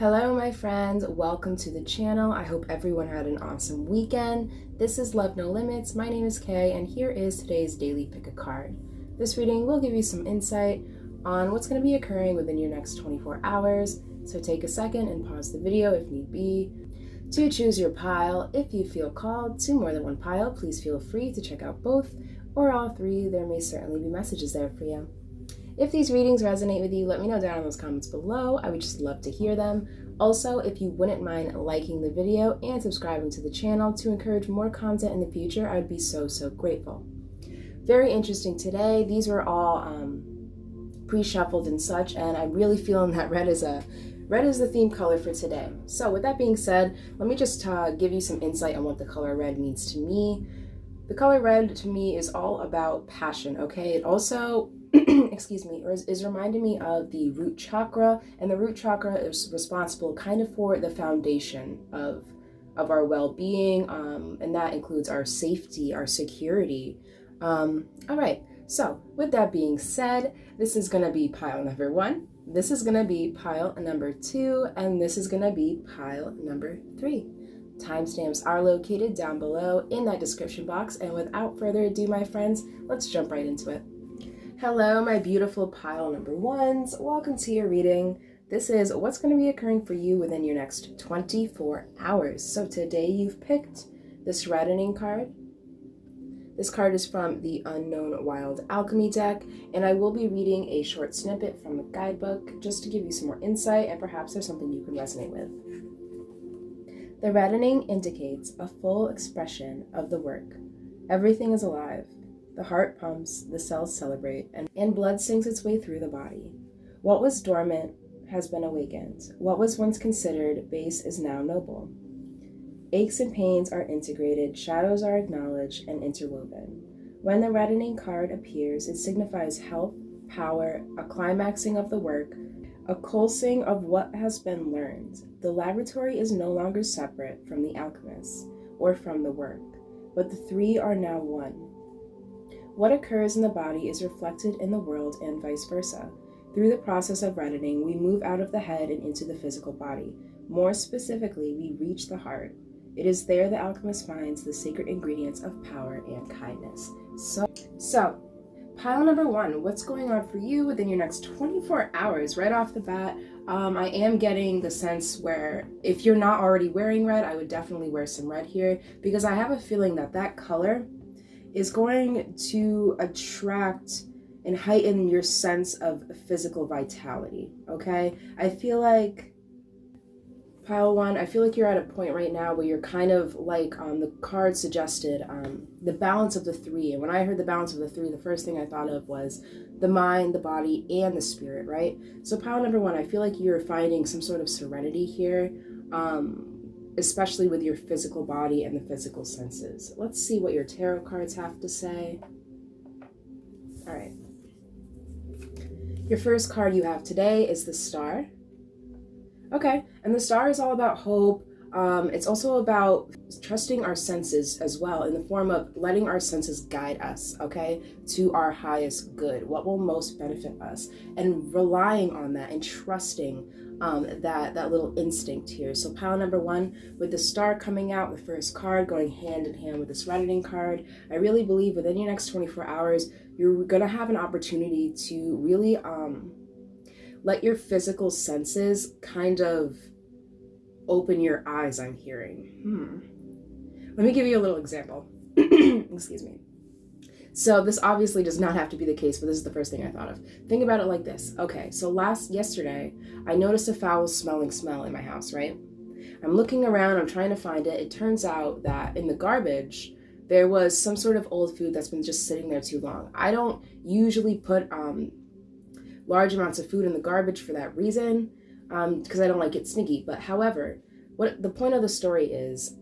Hello my friends, welcome to the channel. I hope everyone had an awesome weekend. This is Love No Limits. My name is Kay and here is today's daily pick a card. This reading will give you some insight on what's going to be occurring within your next 24 hours. So take a second and pause the video if need be to choose your pile. If you feel called to more than one pile, please feel free to check out both or all three. There may certainly be messages there for you. If these readings resonate with you, let me know down in those comments below. I would just love to hear them. Also, if you wouldn't mind liking the video and subscribing to the channel to encourage more content in the future, I would be so grateful. Very interesting today. These were all pre-shuffled and such, and I'm really feeling that red is the theme color for today. So with that being said, let me just give you some insight on what the color red means to me. The color red to me is all about passion, okay? It also excuse me, is reminding me of the root chakra, and the root chakra is responsible kind of for the foundation of our well-being, and that includes our safety, our security. All right, so with that being said, this is gonna be pile number 1, this is gonna be pile number 2, and this is gonna be pile number 3. Timestamps are located down below in that description box, and without further ado, my friends, let's jump right into it. Hello, my beautiful pile number 1s. Welcome to your reading. This is what's going to be occurring for you within your next 24 hours. So today you've picked this reddening card. This card is from the Unknown Wild Alchemy deck, and I will be reading a short snippet from the guidebook just to give you some more insight, and perhaps there's something you can resonate with. The reddening indicates a full expression of the work. Everything is alive. The heart pumps, the cells celebrate, and blood sings its way through the body. What was dormant has been awakened. What was once considered base is now noble. Aches and pains are integrated, shadows are acknowledged and interwoven. When the reddening card appears, it signifies health, power, a climaxing of the work, a coalescing of what has been learned. The laboratory is no longer separate from the alchemist or from the work, but the three are now one. What occurs in the body is reflected in the world and vice versa. Through the process of reddening, we move out of the head and into the physical body. More specifically, we reach the heart. It is there the alchemist finds the sacred ingredients of power and kindness. So, pile number 1, what's going on for you within your next 24 hours? Right off the bat, I am getting the sense where if you're not already wearing red, I would definitely wear some red here, because I have a feeling that that color is going to attract and heighten your sense of physical vitality, okay? I feel like, pile 1, I feel like you're at a point right now where you're kind of like, the card suggested, the balance of the 3. And when I heard the balance of the 3, the first thing I thought of was the mind, the body, and the spirit, right? So pile number 1, I feel like you're finding some sort of serenity here, especially with your physical body and the physical senses. Let's see what your tarot cards have to say. All right. Your first card you have today is the Star. Okay, and the Star is all about hope. It's also about trusting our senses as well, in the form of letting our senses guide us, okay, to our highest good, what will most benefit us, and relying on that and trusting that little instinct here. So pile number 1, with the Star coming out, the first card going hand in hand with this reddening card, I really believe within your next 24 hours, you're gonna have an opportunity to really let your physical senses kind of open your eyes, I'm hearing. Let me give you a little example. Excuse me. So this obviously does not have to be the case, but this is the first thing I thought of. Think about it like this. Okay, so yesterday, I noticed a foul smelling smell in my house, right? I'm looking around, I'm trying to find it. It turns out that in the garbage, there was some sort of old food that's been just sitting there too long. I don't usually put large amounts of food in the garbage for that reason, because I don't like it stinky. But however, what the point of the story is,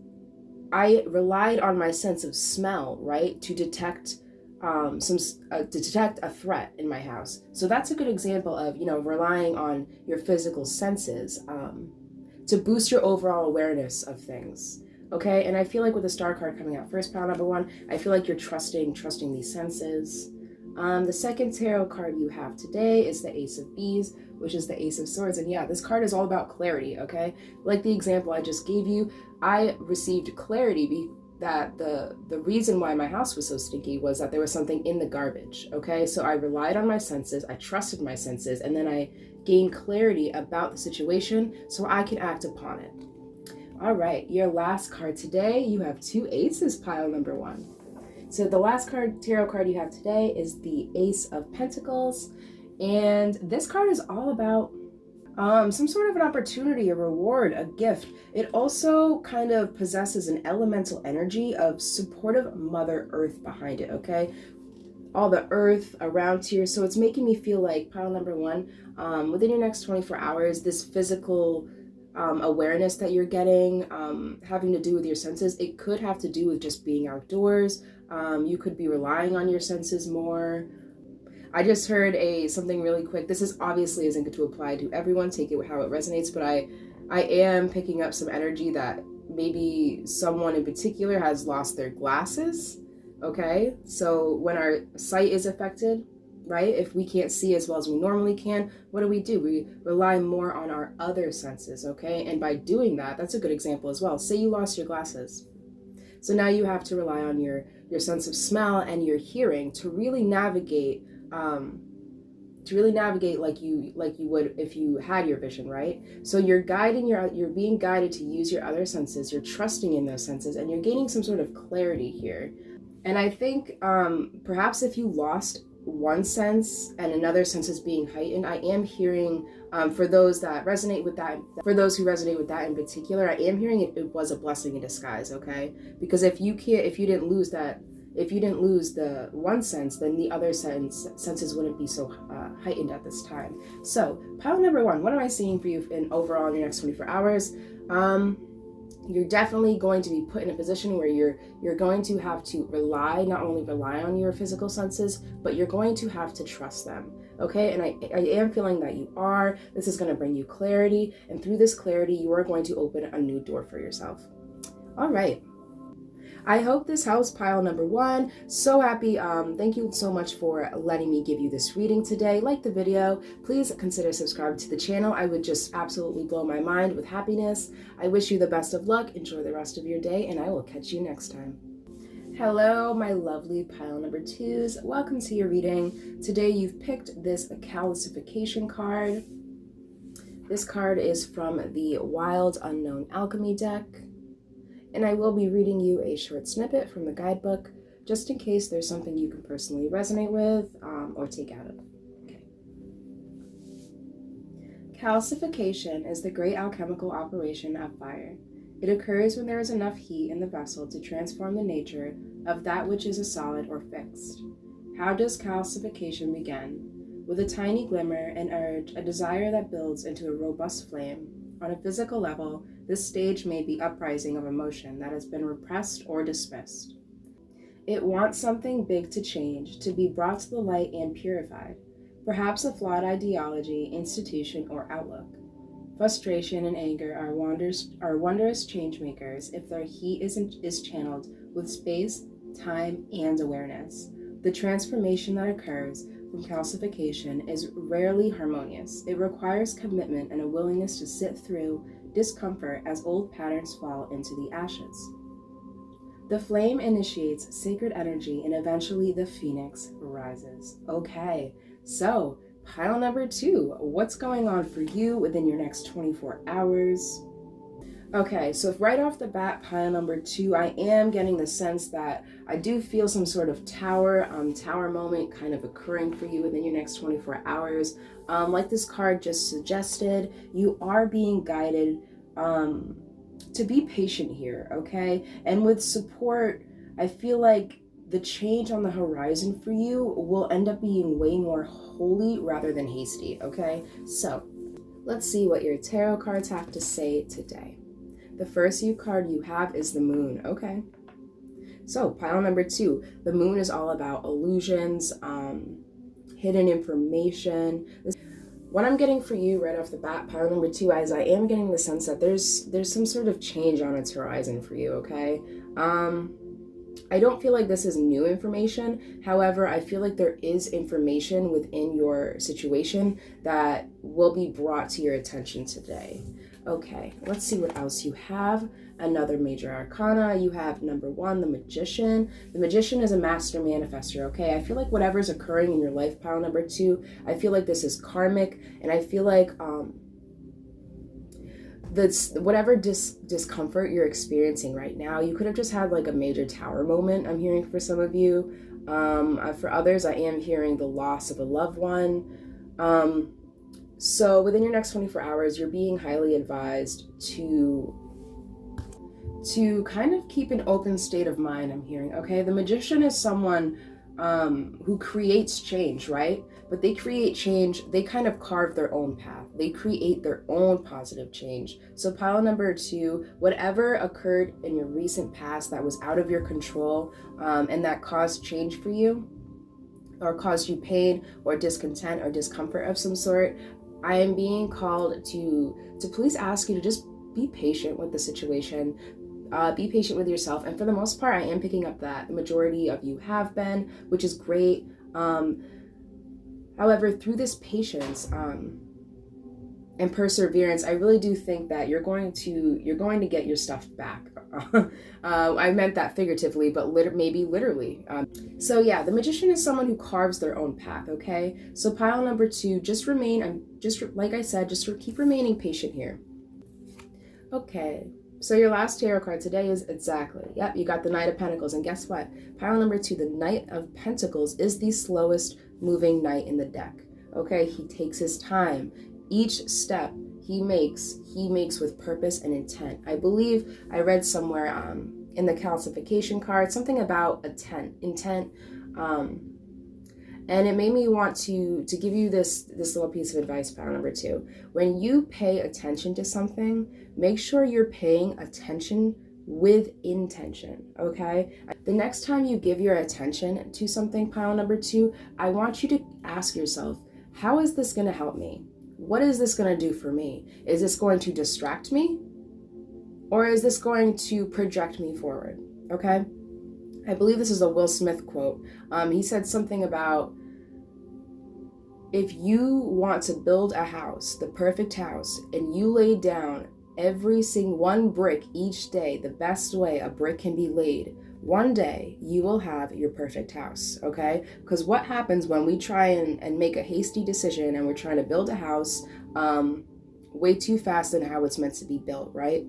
I relied on my sense of smell, right, to detect a threat in my house. So that's a good example of, relying on your physical senses to boost your overall awareness of things. Okay, and I feel like with the Star card coming out first, pile number 1, I feel like you're trusting these senses. The second tarot card you have today is the Ace of Bees, which is the Ace of Swords. And yeah, this card is all about clarity, okay? Like the example I just gave you, I received clarity that the reason why my house was so stinky was that there was something in the garbage, okay? So I relied on my senses, I trusted my senses, and then I gained clarity about the situation so I can act upon it. All right, your last card today, you have two aces, pile number one. So the last tarot card you have today is the Ace of Pentacles. And this card is all about some sort of an opportunity, a reward, a gift. It also kind of possesses an elemental energy of supportive Mother Earth behind it, okay? All the earth around here. So it's making me feel like, pile number one, within your next 24 hours, this physical awareness that you're getting, having to do with your senses, it could have to do with just being outdoors. You could be relying on your senses more. I just heard something really quick. This is obviously isn't going to apply to everyone. Take it how it resonates, but I am picking up some energy that maybe someone in particular has lost their glasses. Okay, so when our sight is affected, right? If we can't see as well as we normally can, what do? We rely more on our other senses, okay? And by doing that, that's a good example as well. Say you lost your glasses. So now you have to rely on your sense of smell and your hearing to really navigate like you would if you had your vision, right? So you're being guided to use your other senses, you're trusting in those senses, and you're gaining some sort of clarity here. And I think perhaps if you lost one sense and another sense is being heightened, I am hearing, for those who resonate with that in particular, I am hearing it was a blessing in disguise, okay? Because if you didn't lose the one sense, then the other senses wouldn't be so heightened at this time. So pile number one, what am I seeing for you overall in your next 24 hours? You're definitely going to be put in a position where you're going to have to not only rely on your physical senses, but you're going to have to trust them. Okay, and I am feeling that you are. This is going to bring you clarity, and through this clarity, you are going to open a new door for yourself. All right. I hope this helps, pile number one. So happy. Thank you so much for letting me give you this reading today. Like the video, please consider subscribing to the channel. I would just absolutely blow my mind with happiness. I wish you the best of luck. Enjoy the rest of your day, and I will catch you next time. Hello, my lovely pile number twos. Welcome to your reading. Today you've picked this calcification card. This card is from the Wild Unknown Alchemy deck. And I will be reading you a short snippet from the guidebook, just in case there's something you can personally resonate with or take out of. Okay. Calcification is the great alchemical operation of fire. It occurs when there is enough heat in the vessel to transform the nature of that which is a solid or fixed. How does calcification begin? With a tiny glimmer, an urge, a desire that builds into a robust flame. On a physical level, this stage may be uprising of emotion that has been repressed or dismissed. It wants something big to change, to be brought to the light and purified, perhaps a flawed ideology, institution, or outlook. Frustration and anger are wondrous change makers if their heat is channeled with space, time, and awareness. The transformation that occurs from calcification is rarely harmonious. It requires commitment and a willingness to sit through discomfort as old patterns fall into the ashes. The flame initiates sacred energy and eventually the phoenix rises. Okay, so pile number two, what's going on for you within your next 24 hours? Okay, so right off the bat, pile number two, I am getting the sense that I do feel some sort of tower moment kind of occurring for you within your next 24 hours. Like this card just suggested, you are being guided to be patient here, okay? And with support, I feel like the change on the horizon for you will end up being way more holy rather than hasty, okay? So let's see what your tarot cards have to say today. The first card you have is the moon. Okay. So pile number two, the moon is all about illusions, hidden information. What I'm getting for you right off the bat, pile number two, is I am getting the sense that there's some sort of change on its horizon for you, okay? I don't feel like this is new information. However, I feel like there is information within your situation that will be brought to your attention today. Okay, let's see what else you have. Another major arcana. You have number 1, the Magician. The Magician is a master manifester, okay? I feel like whatever's occurring in your life, pile number 2, I feel like this is karmic, and I feel like whatever discomfort you're experiencing right now, you could have just had like a major tower moment, I'm hearing for some of you. For others, I am hearing the loss of a loved one. So within your next 24 hours, you're being highly advised to kind of keep an open state of mind, I'm hearing, okay? The Magician is someone who creates change, right? But they create change, they kind of carve their own path. They create their own positive change. So pile number 2, whatever occurred in your recent past that was out of your control and that caused change for you, or caused you pain or discontent or discomfort of some sort, I am being called to please ask you to just be patient with the situation. Be patient with yourself. And for the most part, I am picking up that the majority of you have been, which is great. However, through this patience and perseverance, I really do think that you're going to get your stuff back. I meant that figuratively, but maybe literally. So yeah, the Magician is someone who carves their own path, okay? So pile number 2, like I said, just keep remaining patient here. Okay. So your last tarot card today is exactly, yep, you got the Knight of Pentacles. And guess what? Pile number 2, the Knight of Pentacles is the slowest moving knight in the deck. Okay, he takes his time. Each step he makes with purpose and intent. I believe I read somewhere in the calcification card something about intent. And it made me want to give you this little piece of advice, pile number 2. When you pay attention to something, make sure you're paying attention with intention, okay? The next time you give your attention to something, pile number 2, I want you to ask yourself, how is this going to help me? What is this going to do for me? Is this going to distract me? Or is this going to project me forward, okay? I believe this is a Will Smith quote. He said something about, if you want to build a house, the perfect house, and you lay down every single one brick each day, the best way a brick can be laid, one day you will have your perfect house, okay? Because what happens when we try and make a hasty decision and we're trying to build a house way too fast than how it's meant to be built, right?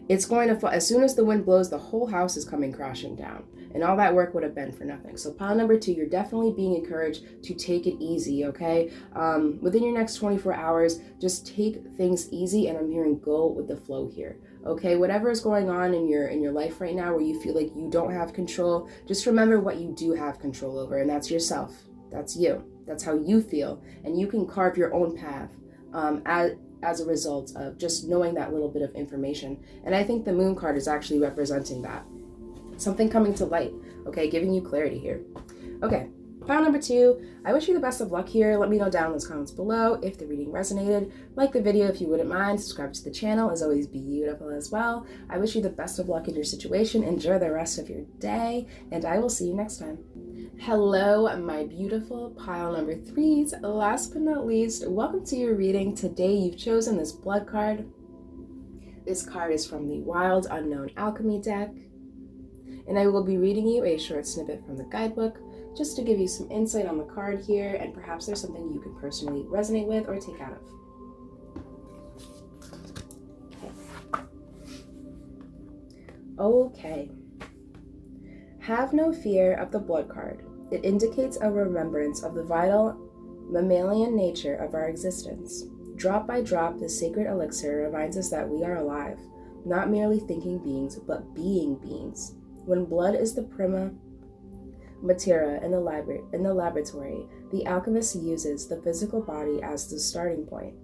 It's going to, as soon as the wind blows, the whole house is coming crashing down. And all that work would have been for nothing. So pile number 2, you're definitely being encouraged to take it easy, okay? Within your next 24 hours, just take things easy, and I'm hearing go with the flow here, okay? Whatever is going on in your life right now where you feel like you don't have control, just remember what you do have control over, and that's yourself. That's you. That's how you feel. And you can carve your own path as a result of just knowing that little bit of information. And I think the Moon card is actually representing that. Something coming to light, okay, giving you clarity here. Okay, pile number 2, I wish you the best of luck here. Let me know down in those comments below if the reading resonated. Like the video if you wouldn't mind. Subscribe to the channel is always beautiful as well. I wish you the best of luck in your situation. Enjoy the rest of your day, and I will see you next time. Hello, my beautiful pile number 3s. Last but not least, welcome to your reading. Today you've chosen this blood card. This card is from the Wild Unknown Alchemy deck. And I will be reading you a short snippet from the guidebook just to give you some insight on the card here, and perhaps there's something you can personally resonate with or take out of. Okay. Have no fear of the blood card. It indicates a remembrance of the vital mammalian nature of our existence. Drop by drop, the sacred elixir reminds us that we are alive, not merely thinking beings, but being beings. When blood is the prima materia in the laboratory, the alchemist uses the physical body as the starting point,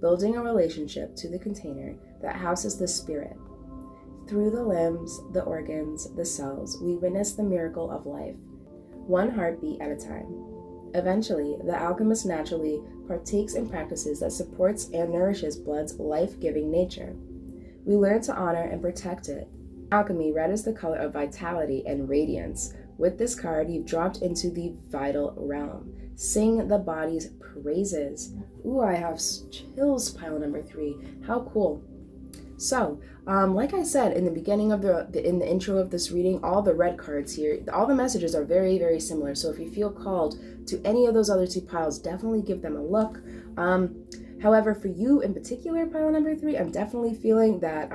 building a relationship to the container that houses the spirit. Through the limbs, the organs, the cells, we witness the miracle of life, one heartbeat at a time. Eventually, the alchemist naturally partakes in practices that supports and nourishes blood's life-giving nature. We learn to honor and protect it Alchemy, red is the color of vitality and radiance. With this card, you've dropped into the vital realm. Sing the body's praises. Ooh, I have chills, pile number 3. How cool. So, like I said in the beginning of in the intro of this reading, all the red cards here, all the messages are very, very similar. So if you feel called to any of those other 2 piles, definitely give them a look. However, for you in particular, pile number 3, I'm definitely feeling that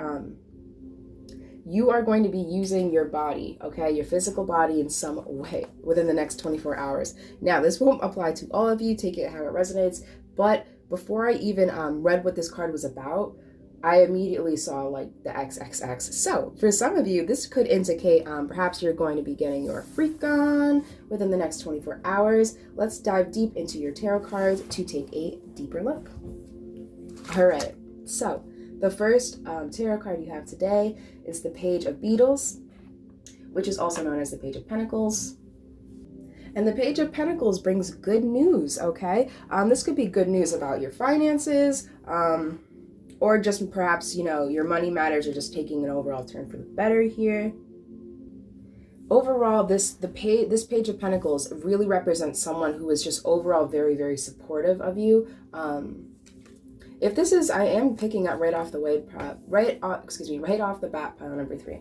you are going to be using your body, okay, your physical body in some way within the next 24 hours. Now, this won't apply to all of you. Take it how it resonates. But before I even read what this card was about, I immediately saw like the XXX. So for some of you, this could indicate perhaps you're going to be getting your freak on within the next 24 hours. Let's dive deep into your tarot cards to take a deeper look. All right, so the first tarot card you have today is the Page of Beetles, which is also known as the Page of Pentacles. And the Page of Pentacles brings good news, okay? This could be good news about your finances, or just perhaps, your money matters are just taking an overall turn for the better here. Overall, this Page of Pentacles really represents someone who is just overall very, very supportive of you. If this is, I am picking up right off the bat, pile number 3,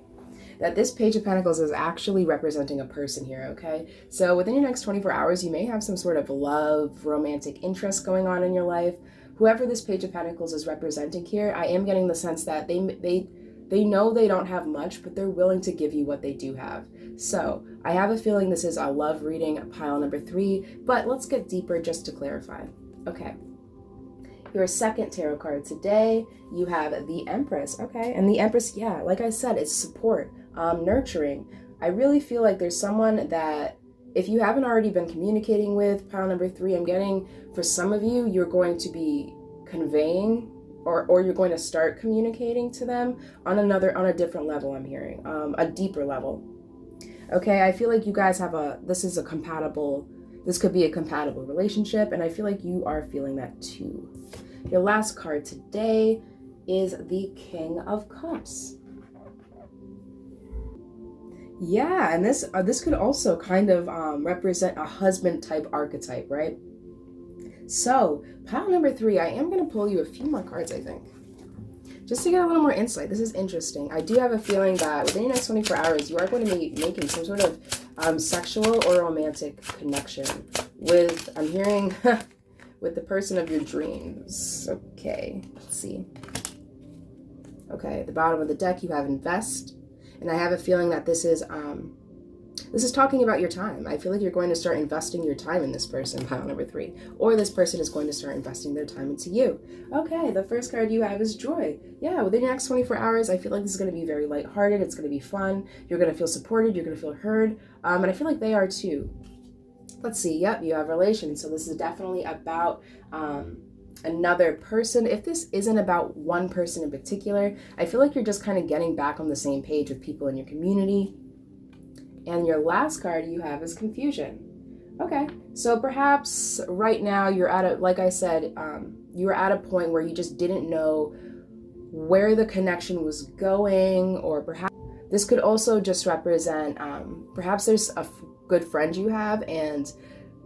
that this Page of Pentacles is actually representing a person here, okay? So within your next 24 hours, you may have some sort of love, romantic interest going on in your life. Whoever this Page of Pentacles is representing here, I am getting the sense that they know they don't have much, but they're willing to give you what they do have. So I have a feeling this is a love reading, pile number 3, but let's get deeper just to clarify. Okay. Your second tarot card today, you have the Empress, okay? And the Empress, yeah, like I said, it's support, nurturing. I really feel like there's someone that, if you haven't already been communicating with, pile number 3, I'm getting, for some of you, you're going to be conveying or you're going to start communicating to them on a different level, I'm hearing, a deeper level. Okay, I feel like you guys have this could be a compatible relationship, and I feel like you are feeling that too. Your last card today is the King of Cups. Yeah, and this could also kind of represent a husband type archetype, right? So, pile number 3, I am going to pull you a few more cards, I think, just to get a little more insight. This is interesting. I do have a feeling that within your next 24 hours, you are going to be making some sort of sexual or romantic connection with, I'm hearing, with the person of your dreams. Okay, let's see. Okay, at the bottom of the deck, you have invest. And I have a feeling that this is talking about your time. I feel like you're going to start investing your time in this person, pile number 3. Or this person is going to start investing their time into you. Okay, the first card you have is joy. Yeah, within your next 24 hours, I feel like this is going to be very lighthearted. It's going to be fun. You're going to feel supported. You're going to feel heard. And I feel like they are too. Let's see. Yep, you have relations. So this is definitely about another person. If this isn't about one person in particular, I feel like you're just kind of getting back on the same page with people in your community. And your last card you have is confusion. Okay, so perhaps right now you're like I said, you were at a point where you just didn't know where the connection was going, or perhaps this could also just represent, perhaps there's a good friend you have and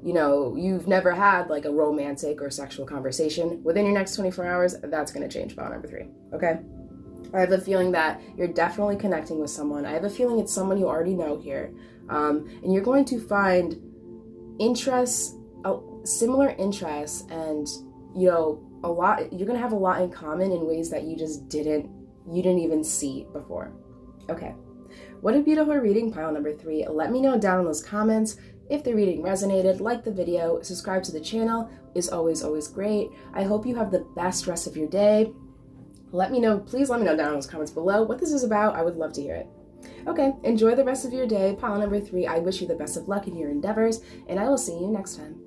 you've never had like a romantic or sexual conversation. Within your next 24 hours, that's going to change, pile number 3, okay? I have a feeling that you're definitely connecting with someone. I have a feeling it's someone you already know here. And you're going to find similar interests, and you're going to have a lot in common in ways that you didn't even see before. Okay. What a beautiful reading, pile number 3. Let me know down in those comments if the reading resonated. Like the video, subscribe to the channel is always, always great. I hope you have the best rest of your day. Please let me know down in those comments below what this is about. I would love to hear it. Okay, enjoy the rest of your day. Pile number 3, I wish you the best of luck in your endeavors, and I will see you next time.